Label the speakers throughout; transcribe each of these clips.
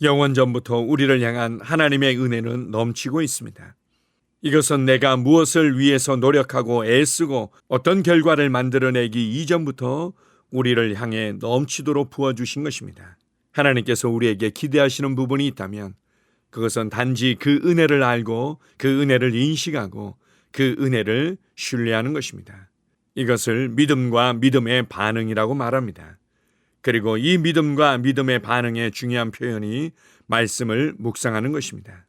Speaker 1: 영원전부터 우리를 향한 하나님의 은혜는 넘치고 있습니다. 이것은 내가 무엇을 위해서 노력하고 애쓰고 어떤 결과를 만들어내기 이전부터 우리를 향해 넘치도록 부어주신 것입니다. 하나님께서 우리에게 기대하시는 부분이 있다면 그것은 단지 그 은혜를 알고 그 은혜를 인식하고 그 은혜를 신뢰하는 것입니다. 이것을 믿음과 믿음의 반응이라고 말합니다. 그리고 이 믿음과 믿음의 반응의 중요한 표현이 말씀을 묵상하는 것입니다.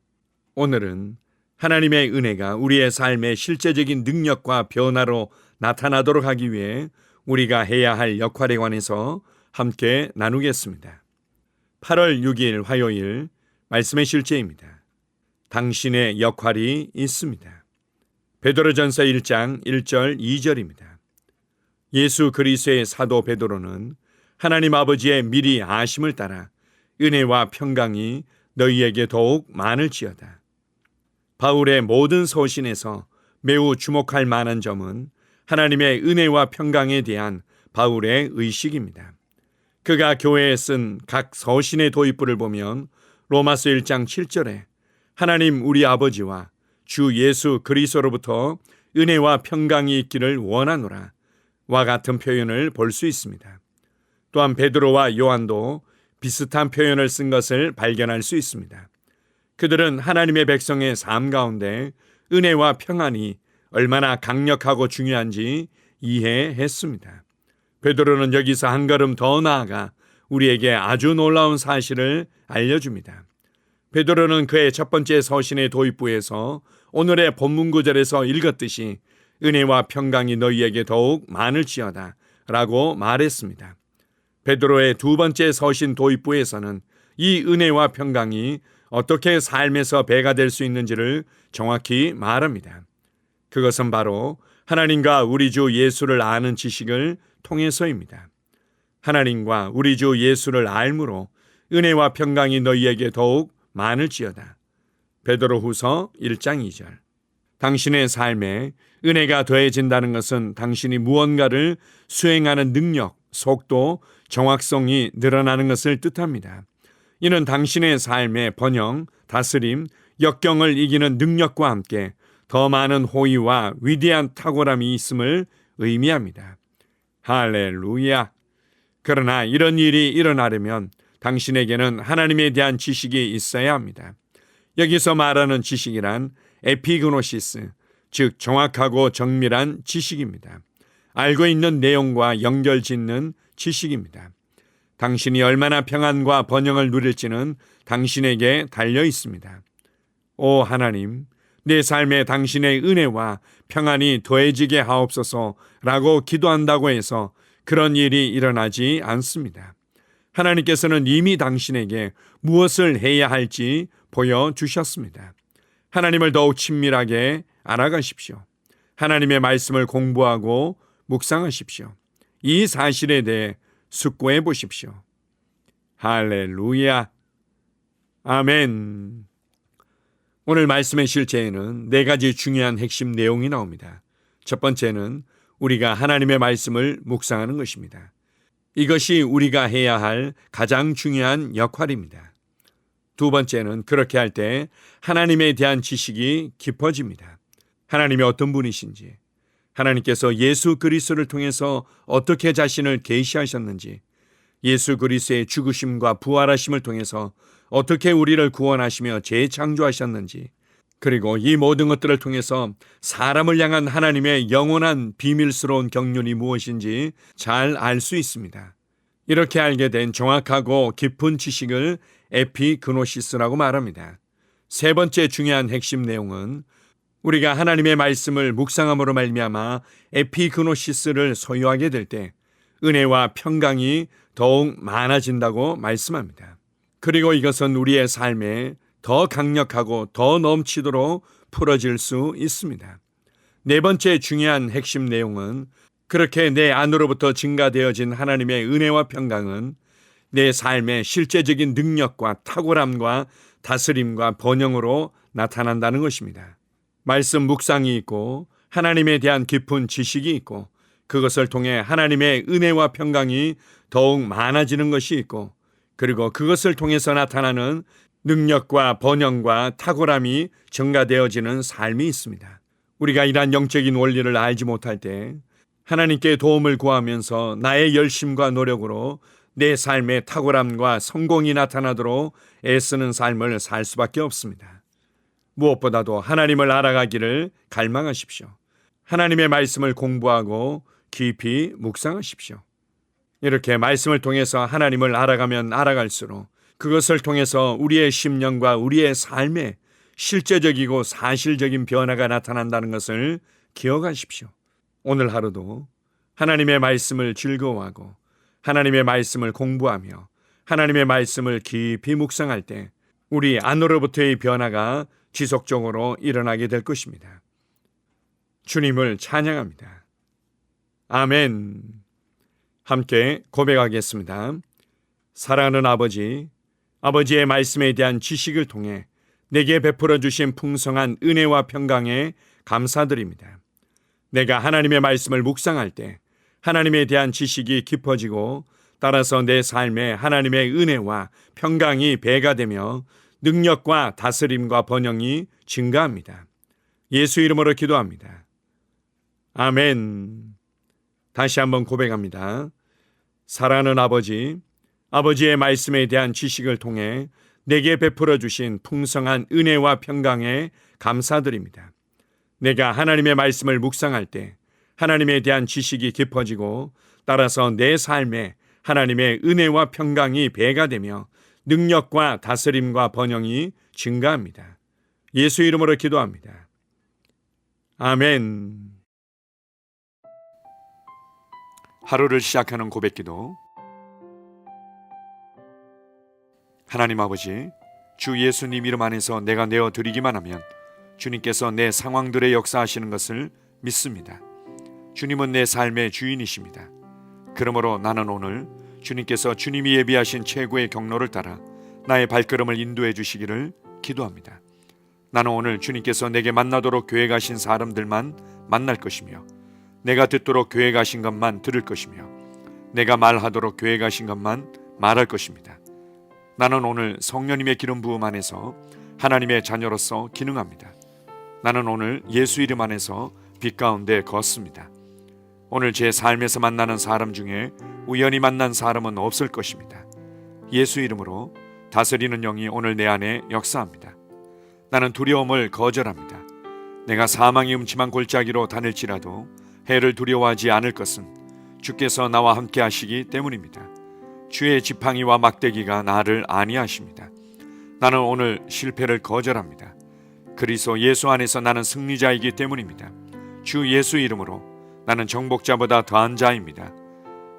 Speaker 1: 오늘은 하나님의 은혜가 우리의 삶의 실제적인 능력과 변화로 나타나도록 하기 위해 우리가 해야 할 역할에 관해서 함께 나누겠습니다. 8월 6일 화요일 말씀의 실제입니다. 당신의 역할이 있습니다. 베드로전서 1장 1절 2절입니다. 예수 그리스도의 사도 베드로는 하나님 아버지의 미리 아심을 따라 은혜와 평강이 너희에게 더욱 많을지어다. 바울의 모든 서신에서 매우 주목할 만한 점은 하나님의 은혜와 평강에 대한 바울의 의식입니다. 그가 교회에 쓴 각 서신의 도입부를 보면 로마서 1장 7절에 하나님 우리 아버지와 주 예수 그리스도로부터 은혜와 평강이 있기를 원하노라 와 같은 표현을 볼 수 있습니다. 또한 베드로와 요한도 비슷한 표현을 쓴 것을 발견할 수 있습니다. 그들은 하나님의 백성의 삶 가운데 은혜와 평안이 얼마나 강력하고 중요한지 이해했습니다. 베드로는 여기서 한 걸음 더 나아가 우리에게 아주 놀라운 사실을 알려줍니다. 베드로는 그의 첫 번째 서신의 도입부에서 오늘의 본문 구절에서 읽었듯이 은혜와 평강이 너희에게 더욱 많을지어다 라고 말했습니다. 베드로의 두 번째 서신 도입부에서는 이 은혜와 평강이 어떻게 삶에서 배가 될 수 있는지를 정확히 말합니다. 그것은 바로 하나님과 우리 주 예수를 아는 지식을 통해서입니다. 하나님과 우리 주 예수를 알므로 은혜와 평강이 너희에게 더욱 많을지어다. 베드로후서 1장 2절. 당신의 삶에 은혜가 더해진다는 것은 당신이 무언가를 수행하는 능력, 속도, 정확성이 늘어나는 것을 뜻합니다. 이는 당신의 삶의 번영, 다스림, 역경을 이기는 능력과 함께 더 많은 호의와 위대한 탁월함이 있음을 의미합니다. 할렐루야! 그러나 이런 일이 일어나려면 당신에게는 하나님에 대한 지식이 있어야 합니다. 여기서 말하는 지식이란 에피그노시스, 즉 정확하고 정밀한 지식입니다. 알고 있는 내용과 연결짓는 지식입니다. 당신이 얼마나 평안과 번영을 누릴지는 당신에게 달려 있습니다. 오 하나님, 내 삶에 당신의 은혜와 평안이 더해지게 하옵소서라고 기도한다고 해서 그런 일이 일어나지 않습니다. 하나님께서는 이미 당신에게 무엇을 해야 할지 보여주셨습니다. 하나님을 더욱 친밀하게 알아가십시오. 하나님의 말씀을 공부하고 묵상하십시오. 이 사실에 대해 숙고해 보십시오. 할렐루야. 아멘. 오늘 말씀의 실제에는 네 가지 중요한 핵심 내용이 나옵니다. 첫 번째는 우리가 하나님의 말씀을 묵상하는 것입니다. 이것이 우리가 해야 할 가장 중요한 역할입니다. 두 번째는 그렇게 할 때 하나님에 대한 지식이 깊어집니다. 하나님이 어떤 분이신지, 하나님께서 예수 그리스도를 통해서 어떻게 자신을 계시하셨는지, 예수 그리스도의 죽으심과 부활하심을 통해서 어떻게 우리를 구원하시며 재창조하셨는지, 그리고 이 모든 것들을 통해서 사람을 향한 하나님의 영원한 비밀스러운 경륜이 무엇인지 잘 알 수 있습니다. 이렇게 알게 된 정확하고 깊은 지식을 에피그노시스라고 말합니다. 세 번째 중요한 핵심 내용은 우리가 하나님의 말씀을 묵상함으로 말미암아 에피그노시스를 소유하게 될 때 은혜와 평강이 더욱 많아진다고 말씀합니다. 그리고 이것은 우리의 삶에 더 강력하고 더 넘치도록 풀어질 수 있습니다. 네 번째 중요한 핵심 내용은 그렇게 내 안으로부터 증가되어진 하나님의 은혜와 평강은 내 삶의 실제적인 능력과 탁월함과 다스림과 번영으로 나타난다는 것입니다. 말씀 묵상이 있고 하나님에 대한 깊은 지식이 있고 그것을 통해 하나님의 은혜와 평강이 더욱 많아지는 것이 있고 그리고 그것을 통해서 나타나는 능력과 번영과 탁월함이 증가되어지는 삶이 있습니다. 우리가 이러한 영적인 원리를 알지 못할 때 하나님께 도움을 구하면서 나의 열심과 노력으로 내 삶의 탁월함과 성공이 나타나도록 애쓰는 삶을 살 수밖에 없습니다. 무엇보다도 하나님을 알아가기를 갈망하십시오. 하나님의 말씀을 공부하고 깊이 묵상하십시오. 이렇게 말씀을 통해서 하나님을 알아가면 알아갈수록 그것을 통해서 우리의 심령과 우리의 삶에 실제적이고 사실적인 변화가 나타난다는 것을 기억하십시오. 오늘 하루도 하나님의 말씀을 즐거워하고 하나님의 말씀을 공부하며 하나님의 말씀을 깊이 묵상할 때 우리 안으로부터의 변화가 지속적으로 일어나게 될 것입니다. 주님을 찬양합니다. 아멘. 함께 고백하겠습니다. 사랑하는 아버지, 아버지의 말씀에 대한 지식을 통해 내게 베풀어 주신 풍성한 은혜와 평강에 감사드립니다. 내가 하나님의 말씀을 묵상할 때 하나님에 대한 지식이 깊어지고 따라서 내 삶에 하나님의 은혜와 평강이 배가 되며 능력과 다스림과 번영이 증가합니다. 예수 이름으로 기도합니다. 아멘. 다시 한번 고백합니다. 사랑하는 아버지, 아버지의 말씀에 대한 지식을 통해 내게 베풀어 주신 풍성한 은혜와 평강에 감사드립니다. 내가 하나님의 말씀을 묵상할 때 하나님에 대한 지식이 깊어지고 따라서 내 삶에 하나님의 은혜와 평강이 배가 되며 능력과 다스림과 번영이 증가합니다. 예수 이름으로 기도합니다. 아멘. 하루를 시작하는 고백기도. 하나님 아버지, 주 예수님 이름 안에서 내가 내어드리기만 하면 주님께서 내 상황들의 역사하시는 것을 믿습니다. 주님은 내 삶의 주인이십니다. 그러므로 나는 오늘 주님께서 주님이 예비하신 최고의 경로를 따라 나의 발걸음을 인도해 주시기를 기도합니다. 나는 오늘 주님께서 내게 만나도록 계획하신 사람들만 만날 것이며 내가 듣도록 계획하신 것만 들을 것이며 내가 말하도록 계획하신 것만 말할 것입니다. 나는 오늘 성령님의 기름 부음 안에서 하나님의 자녀로서 기능합니다. 나는 오늘 예수 이름 안에서 빛 가운데 걷습니다. 오늘 제 삶에서 만나는 사람 중에 우연히 만난 사람은 없을 것입니다. 예수 이름으로 다스리는 영이 오늘 내 안에 역사합니다. 나는 두려움을 거절합니다. 내가 사망의 음침한 골짜기로 다닐지라도 해를 두려워하지 않을 것은 주께서 나와 함께 하시기 때문입니다. 주의 지팡이와 막대기가 나를 안위하십니다. 나는 오늘 실패를 거절합니다. 그리스도 예수 안에서 나는 승리자이기 때문입니다. 주 예수 이름으로 나는 정복자보다 더한 자입니다.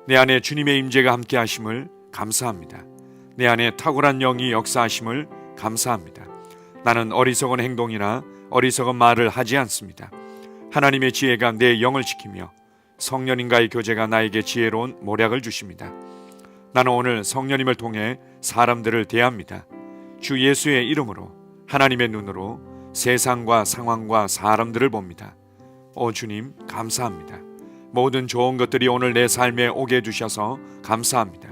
Speaker 1: 내 안에 주님의 임재가 함께 하심을 감사합니다. 내 안에 탁월한 영이 역사하심을 감사합니다. 나는 어리석은 행동이나 어리석은 말을 하지 않습니다. 하나님의 지혜가 내 영을 지키며 성령님과의 교제가 나에게 지혜로운 모략을 주십니다. 나는 오늘 성령님을 통해 사람들을 대합니다. 주 예수의 이름으로 하나님의 눈으로 세상과 상황과 사람들을 봅니다. 오 주님 감사합니다. 모든 좋은 것들이 오늘 내 삶에 오게 해주셔서 감사합니다.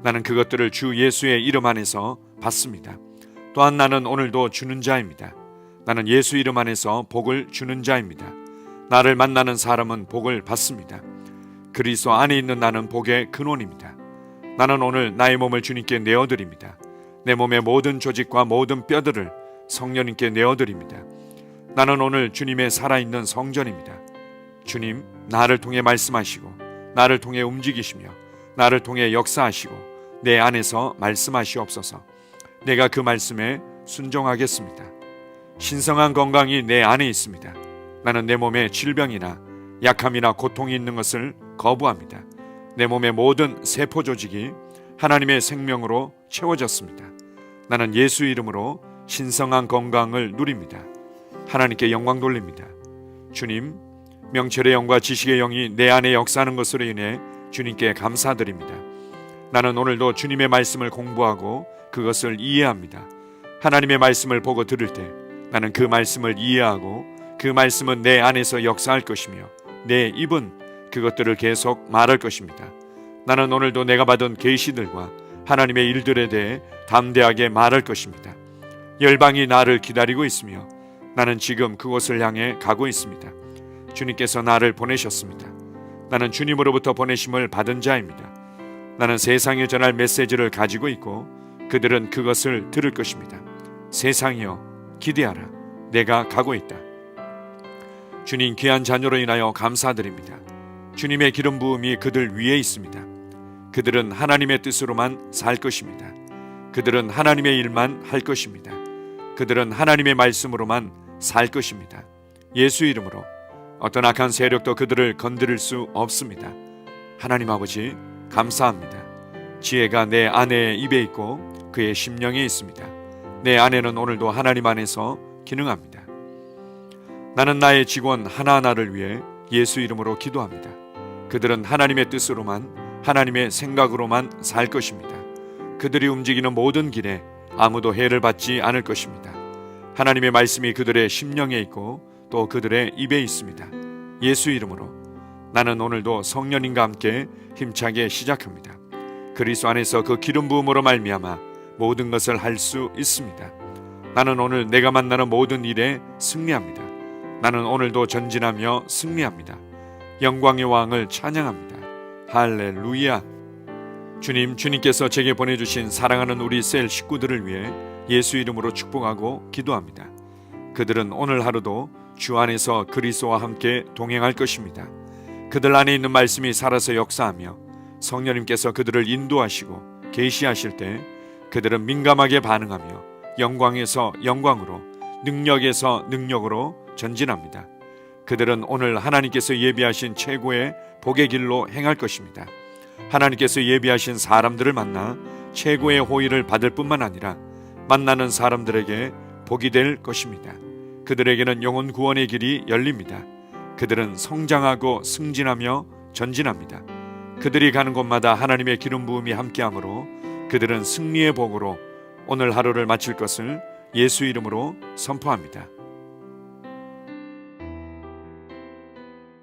Speaker 1: 나는 그것들을 주 예수의 이름 안에서 받습니다. 또한 나는 오늘도 주는 자입니다. 나는 예수 이름 안에서 복을 주는 자입니다. 나를 만나는 사람은 복을 받습니다. 그리스도 안에 있는 나는 복의 근원입니다. 나는 오늘 나의 몸을 주님께 내어드립니다. 내 몸의 모든 조직과 모든 뼈들을 성령님께 내어드립니다. 나는 오늘 주님의 살아있는 성전입니다. 주님, 나를 통해 말씀하시고 나를 통해 움직이시며 나를 통해 역사하시고 내 안에서 말씀하시옵소서. 내가 그 말씀에 순종하겠습니다. 신성한 건강이 내 안에 있습니다. 나는 내 몸에 질병이나 약함이나 고통이 있는 것을 거부합니다. 내 몸의 모든 세포 조직이 하나님의 생명으로 채워졌습니다. 나는 예수 이름으로 신성한 건강을 누립니다. 하나님께 영광 돌립니다. 주님, 명철의 영과 지식의 영이 내 안에 역사하는 것으로 인해 주님께 감사드립니다. 나는 오늘도 주님의 말씀을 공부하고 그것을 이해합니다. 하나님의 말씀을 보고 들을 때 나는 그 말씀을 이해하고 그 말씀은 내 안에서 역사할 것이며 내 입은 그것들을 계속 말할 것입니다. 나는 오늘도 내가 받은 계시들과 하나님의 일들에 대해 담대하게 말할 것입니다. 열방이 나를 기다리고 있으며 나는 지금 그곳을 향해 가고 있습니다. 주님께서 나를 보내셨습니다. 나는 주님으로부터 보내심을 받은 자입니다. 나는 세상에 전할 메시지를 가지고 있고 그들은 그것을 들을 것입니다. 세상이여 기대하라. 내가 가고 있다. 주님 귀한 자녀로 인하여 감사드립니다. 주님의 기름 부음이 그들 위에 있습니다. 그들은 하나님의 뜻으로만 살 것입니다. 그들은 하나님의 일만 할 것입니다. 그들은 하나님의 말씀으로만 살 것입니다. 예수 이름으로 어떤 악한 세력도 그들을 건드릴 수 없습니다. 하나님 아버지 감사합니다. 지혜가 내 아내의 입에 있고 그의 심령에 있습니다. 내 아내는 오늘도 하나님 안에서 기능합니다. 나는 나의 직원 하나하나를 위해 예수 이름으로 기도합니다. 그들은 하나님의 뜻으로만 하나님의 생각으로만 살 것입니다. 그들이 움직이는 모든 길에 아무도 해를 받지 않을 것입니다. 하나님의 말씀이 그들의 심령에 있고 또 그들의 입에 있습니다. 예수 이름으로 나는 오늘도 성령님과 함께 힘차게 시작합니다. 그리스도 안에서 그 기름 부음으로 말미암아 모든 것을 할 수 있습니다. 나는 오늘 내가 만나는 모든 일에 승리합니다. 나는 오늘도 전진하며 승리합니다. 영광의 왕을 찬양합니다. 할렐루야. 주님께서 제게 보내주신 사랑하는 우리 셀 식구들을 위해 예수 이름으로 축복하고 기도합니다. 그들은 오늘 하루도 주 안에서 그리스도와 함께 동행할 것입니다. 그들 안에 있는 말씀이 살아서 역사하며 성령님께서 그들을 인도하시고 계시하실 때 그들은 민감하게 반응하며 영광에서 영광으로 능력에서 능력으로 전진합니다. 그들은 오늘 하나님께서 예비하신 최고의 복의 길로 행할 것입니다. 하나님께서 예비하신 사람들을 만나 최고의 호의를 받을 뿐만 아니라 만나는 사람들에게 복이 될 것입니다. 그들에게는 영혼 구원의 길이 열립니다. 그들은 성장하고 승진하며 전진합니다. 그들이 가는 곳마다 하나님의 기름 부음이 함께하므로 그들은 승리의 복으로 오늘 하루를 마칠 것을 예수 이름으로 선포합니다.